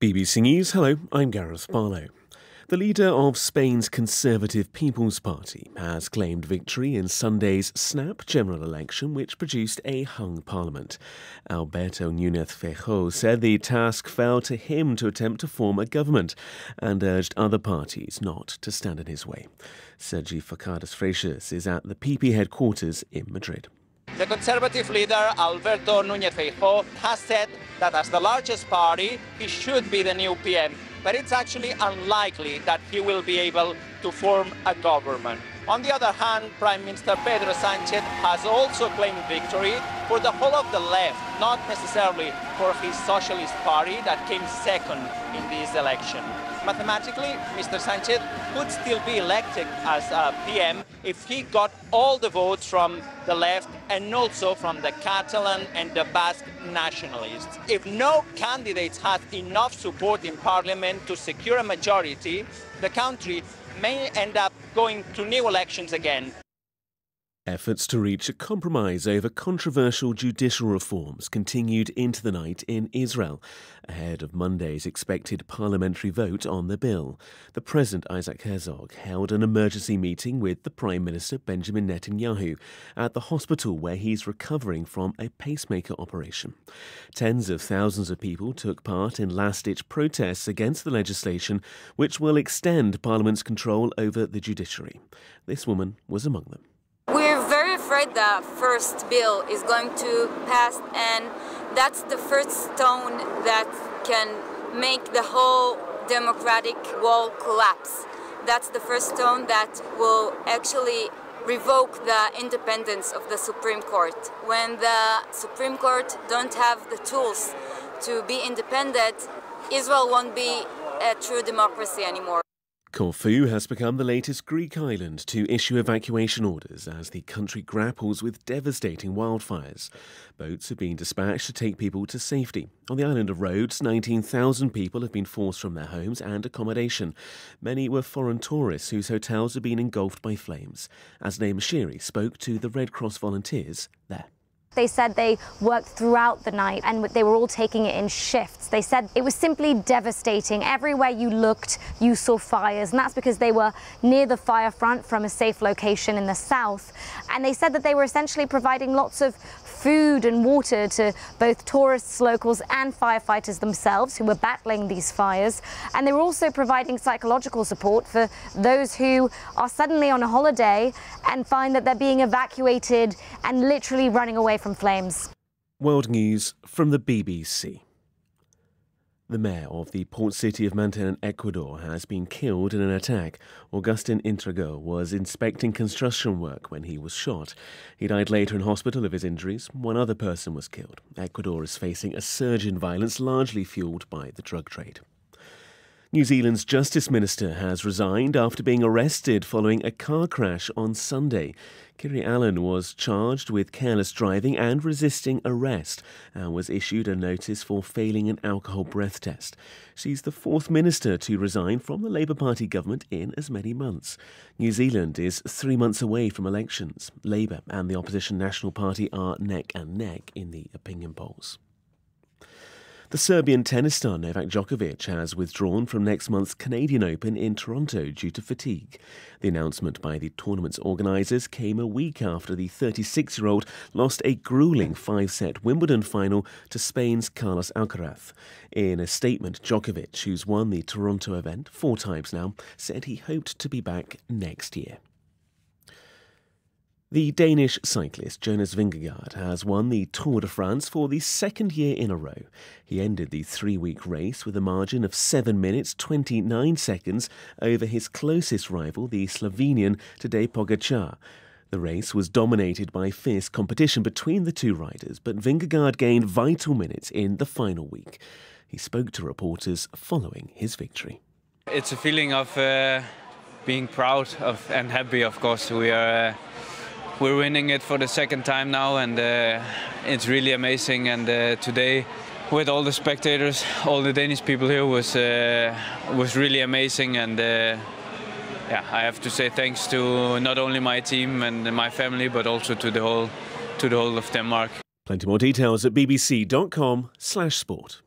BBC News, hello, I'm Gareth Barlow. The leader of Spain's Conservative People's Party has claimed victory in Sunday's snap general election, which produced a hung parliament. Alberto Núñez Feijóo said the task fell to him to attempt to form a government and urged other parties not to stand in his way. Sergi Forcades Freixas is at the PP headquarters in Madrid. The Conservative leader, Alberto Núñez Feijóo, has said that as the largest party, he should be the new PM, but it's actually unlikely that he will be able to form a government. On the other hand, Prime Minister Pedro Sánchez has also claimed victory for the whole of the left, not necessarily for his Socialist Party that came second in this election. Mathematically, Mr. Sánchez could still be elected as a PM if he got all the votes from the left and also from the Catalan and the Basque nationalists. If no candidates have enough support in parliament to secure a majority, the country may end up going to new elections again. Efforts to reach a compromise over controversial judicial reforms continued into the night in Israel, ahead of Monday's expected parliamentary vote on the bill. The President, Isaac Herzog, held an emergency meeting with the Prime Minister, Benjamin Netanyahu, at the hospital where he's recovering from a pacemaker operation. Tens of thousands of people took part in last-ditch protests against the legislation, which will extend Parliament's control over the judiciary. This woman was among them. We're very afraid the first bill is going to pass, and that's the first stone that can make the whole democratic wall collapse. That's the first stone that will actually revoke the independence of the Supreme Court. When the Supreme Court don't have the tools to be independent, Israel won't be a true democracy anymore. Corfu has become the latest Greek island to issue evacuation orders as the country grapples with devastating wildfires. Boats have been dispatched to take people to safety. On the island of Rhodes, 19,000 people have been forced from their homes and accommodation. Many were foreign tourists whose hotels have been engulfed by flames. Asnei Mashiri spoke to the Red Cross volunteers there. They said they worked throughout the night and they were all taking it in shifts. They said it was simply devastating. Everywhere you looked, you saw fires, and that's because they were near the fire front from a safe location in the south. And they said that they were essentially providing lots of food and water to both tourists, locals and firefighters themselves who were battling these fires. And they were also providing psychological support for those who are suddenly on a holiday and find that they're being evacuated and literally running away from flames. World News from the BBC. The mayor of the port city of Manta in Ecuador has been killed in an attack. Augustin Intrigo was inspecting construction work when he was shot. He died later in hospital of his injuries. One other person was killed. Ecuador is facing a surge in violence largely fuelled by the drug trade. New Zealand's Justice Minister has resigned after being arrested following a car crash on Sunday. Kiri Allan was charged with careless driving and resisting arrest and was issued a notice for failing an alcohol breath test. She's the fourth minister to resign from the Labour Party government in as many months. New Zealand is 3 months away from elections. Labour and the opposition National Party are neck and neck in the opinion polls. The Serbian tennis star Novak Djokovic has withdrawn from next month's Canadian Open in Toronto due to fatigue. The announcement by the tournament's organisers came a week after the 36-year-old lost a gruelling 5-set Wimbledon final to Spain's Carlos Alcaraz. In a statement, Djokovic, who's won the Toronto event 4 times now, said he hoped to be back next year. The Danish cyclist Jonas Vingegaard has won the Tour de France for the second year in a row. He ended the 3-week race with a margin of 7 minutes 29 seconds over his closest rival, the Slovenian Tadej Pogačar. The race was dominated by fierce competition between the two riders, but Vingegaard gained vital minutes in the final week. He spoke to reporters following his victory. It's a feeling of being proud of and happy, of course. We're winning it for the second time now, and it's really amazing. And today, with all the spectators, all the Danish people here was really amazing. And yeah, I have to say thanks to not only my team and my family, but also to the whole of Denmark. Plenty more details at bbc.com/sport.